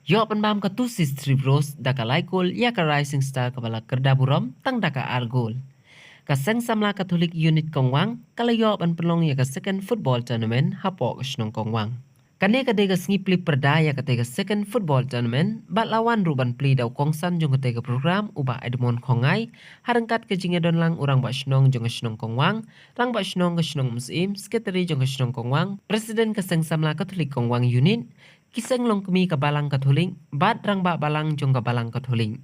Yo penbam katusis tribros daka laikol ya ka rising star kabala kerdaburam tang daka argol. Kaseng samla Katolik unit Kongwang kalayo pan pelong ya ka second football tournament hapo kasnong Kongwang. Kane kadega ngipli perda ya katega second football tournament bat lawan ruban pli daw kongsan jong katega program uba Edmond Kongai harangkat kejinga don lang urang ba snong jong kasnong Kongwang rang ba snong kasnong musim sekretari jong kasnong Kongwang presiden kaseng samla Katolik Kongwang unit kiseng long kemi kabalang Katolik bat rang ba balang jong kabalang Katolik.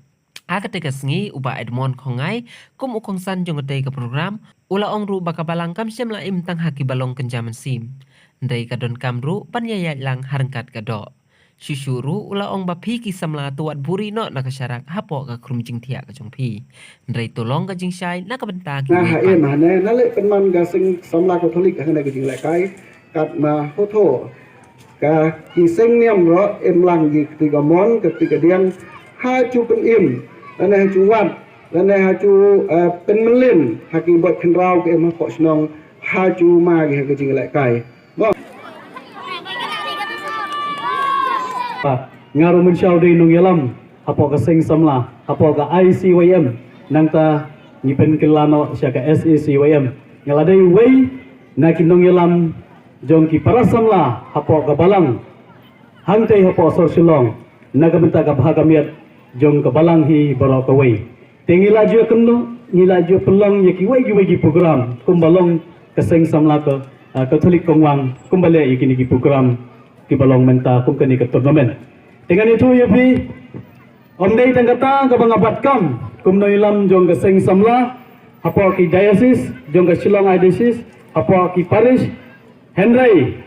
Akatega sengi uba Edmond Kongai kum ukongsan jong katega program ula ong ru bakabalang kam semla im tang haki balong kenjaman sim. Ndai kadon kamru panyayat lang harangkat kado. Syusyuru ula ong bapi kisamla tuat buri no nakasyarak hapo ka krumjing tiak kajong pi. Ndai tolong kajing syai nakabenta ki hai mana nale penman gasing samla Katolik hana kajing lekai kat ma hoto ka kiseng niam ro lang gi tiga mon ketika diang ha chu pen im lana chu wat lana ha chu pen melin haki bot kenrau ke ma ko snong ha chu ma gi kajing lekai ngaru mensyau di nung yalam apo ka sing samla apo ka ICYM nangta ngipen kelano syaka SECYM ngaladai wei na kinong yalam jong ki para samla apo ka balang hangtei apo sorsilong nagamenta ka bhagamiat jong ka balang hi baro ka wei tingila ju kemno ngila ju pelong yaki wei gi program kumbalong ka sing samla ka Katolik Kongwang kumbale ikini gi program ki balong menta kum kani ka turnamen dengan itu ya pi omdei tangkata ka bangabat kam kum noilam jong ka seng samla apo ki diocese jong ka Shillong diocese apo ki parish Henry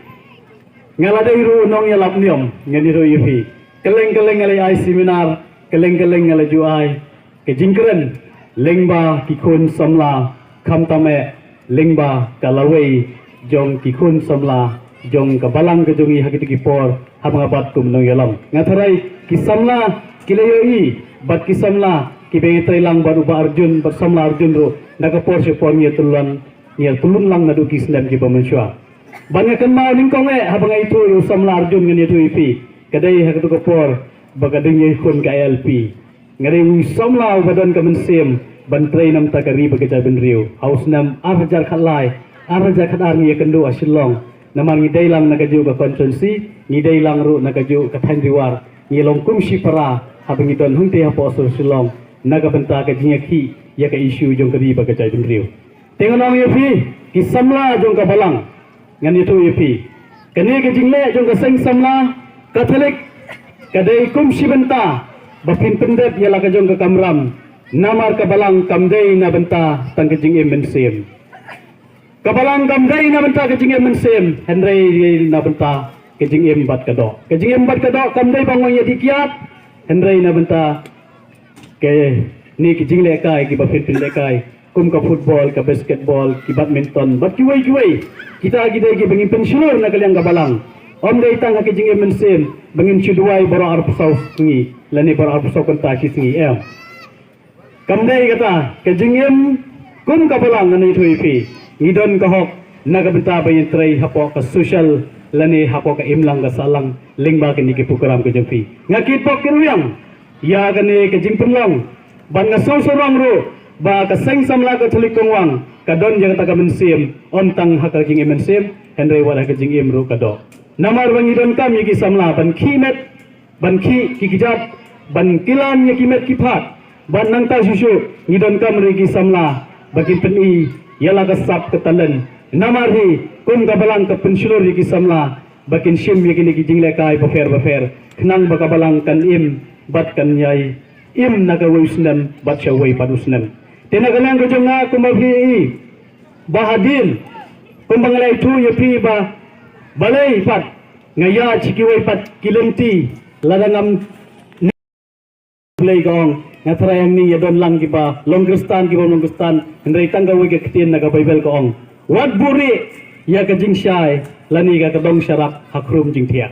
ngaladai ru nong yalap niom ngani ru ya pi keleng ngalai seminar keleng ngalai juai ke jingkren lengba ki kun samla kham tame lengba kalawei jong ki kun samla jong kabalang ke jongi hakiti ki por hamangabat kum nong yalam ngatarai kisamla kilayoi bat kisamla ki bengetrai lang baru ba arjun bat samla arjun ro naga por se por nia tulun lang nadu kisnam ki pamanswa banyakan mau ningkong habang itu yo samla arjun ngani tu ipi kadai hakatu ko por bagading ye kun ka LP ngari wi samla badan ka mensem bantrai nam takari bagaja benriu haus nam arjar khalai arjar khadar ni kendo asilong naman ngidai lang nagaju ka konsensi ngidai lang ru nagaju ka thandriwar ngilong kumsi para habang idon hungte hapo sur silong nagabenta ka jingaki ya ka issue jong kadi ba ka jai benriu tengonong yepi kisamla jong ka balang ngan itu yepi kani ka jingle jong ka seng samla Katolik kadai kumsi benta bapin pendep yala ka jong ka kamram namar ka balang kamdei na benta tang ka jing imensem kabalang kamdai na benta kejing mensem Henry na benta kejing bat kado kamdai bangong ya dikiat Henry na benta ke ni kejing lekai ki bafit pin lekai kum ka football ka basketball ki badminton bat kiwai kita gidai ki bangin pensyur na kaliang kabalang om dai tang kejing mensem bangin chuduai boro arpsau ngi lani boro arpsau kanta ngi kamdai kata kejing kum kabalang ani thuipi idon kahok nagabenta bayin tray hapo ka social lani hapo ka imlang ka salang lingba kini ki program ka jempi ngakit po kiruyang ya kani ka jingpenlong ban nga sorang ro ba ka seng samla ka Katolik Kongwang kadon yang ta ka mensim ontang haka jing mensim Henry wala ka jing ro kado namar bang idon kam yaki samla ban kimet ban ki kijat ban kilan yaki met kiphat ban nangta susu idon kam ri ki samla bagi peni yala kasap ketalan namarhi kum kabalang ka pensyulur yaki samla bakin shim yaki ni jingle kai bafer kenang bakabalang kan im bat kan yai im nagawisnam bat syawai padusnam tenagalang kajonga kumabhi bahadin kumbangalai tu yapi ba balai pat ngaya cikiwai pat kilenti ladangam play gong ngatra yang ni yadon lang kiba longkristan hendai tangga wege ketien naga bible ko ong wat buri ya ka jing syai lani ka kadong syarak hakrum jing thia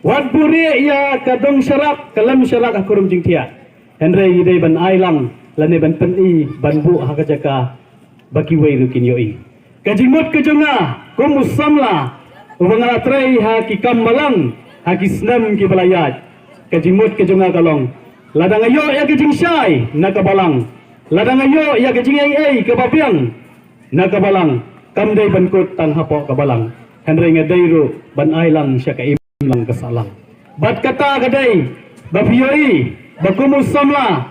wat buri ya kadong syarak kalam syarak hakrum jing thia hendai idai ban ailang lani ban peni ban bu hakajaka baki wei rukin yoi kajimut kejonga kumus samla ubangala trai ha ki kambalang ha ki snam ki balayat kejimut kejunga kalong. Ladang ayo ya kejing syai nakabalang. Ladang ayo ya kejing ai kebabiang nakabalang. Kamdai bankut tang hapok kabalang. Henry ngadairu ban ailang syaka imlang kesalang. Bat kata kadai bapioi bakumus samla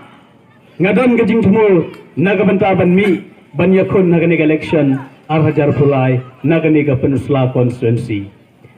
ngadon kejing tumul nagabanta ban mi ban yakun nagani election arhajar pulai nagani ka penusla constituency.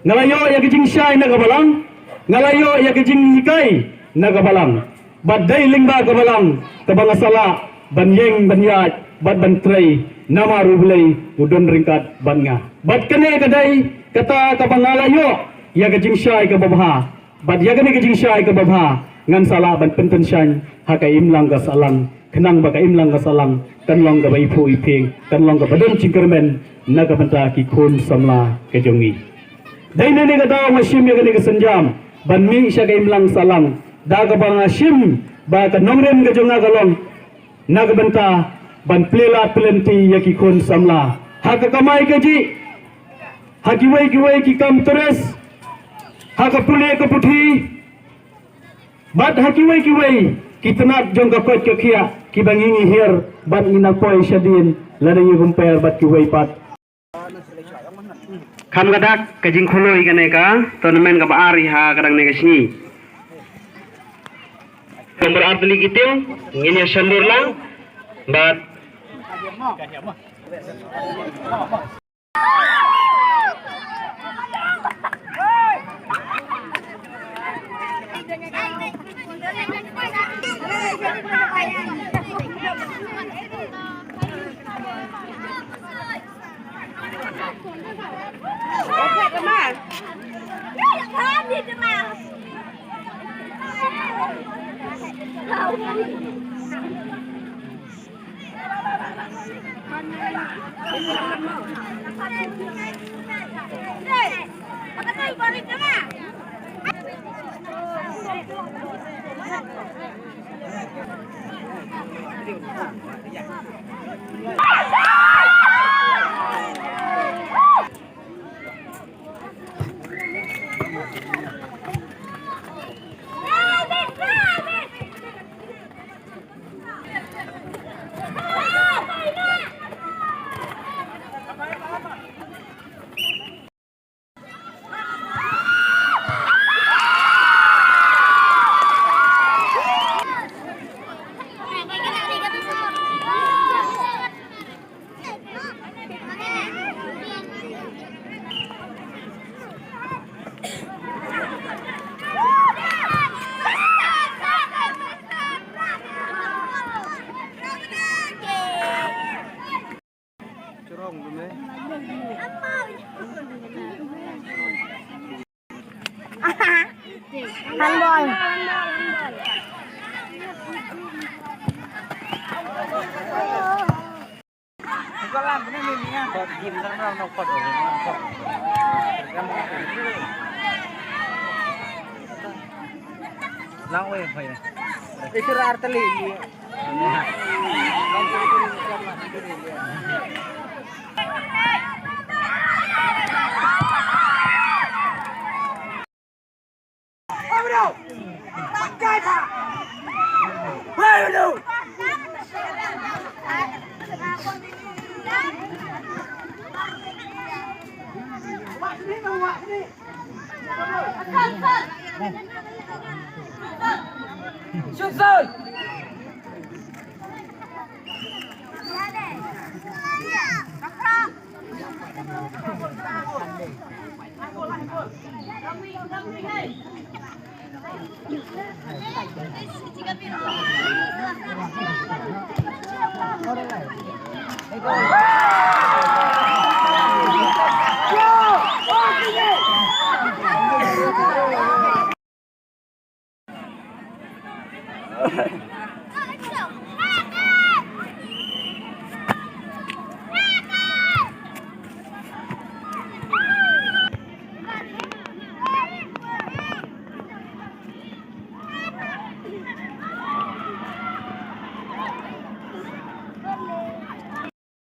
Ngalayo ya kejing syai nakabalang. Ngalayo ya kejing hikai nakabalang. Badai lingba kabalang tabangasala banyeng banyat bad bantrai nama rublai udon ringkat banga bad kene kadai kata kabangalayo ya kejing syai ke babha bad ya kene kejing syai ke babha ngan sala ban penten syan haka imlang ka salang kenang baka imlang ka salang kanlong ka baipu iping kanlong ka badon cingkermen naga banta ki kun samla kejongi dai ne kata masyim ya kene kesenjam ban mi sya ka imlang salang daga bang asim ba ka nongrem ka jonga kalong nagbenta ban plela plenti yaki kon samla haka kamai kaji haki wai ki kam teres haka pule ka puthi bad haki wai ki tenat jong ka kot ka khia ki bangingi her ban ina poi syadin lada yu gumper bat ki wai pat kham gadak kajing khuloi kane ka tournament ka baari ha kadang ne ka sini berarti gitu ngini sandur lang bat handball. Lang way pa yan. Itu arteli. Shoot zone. Go.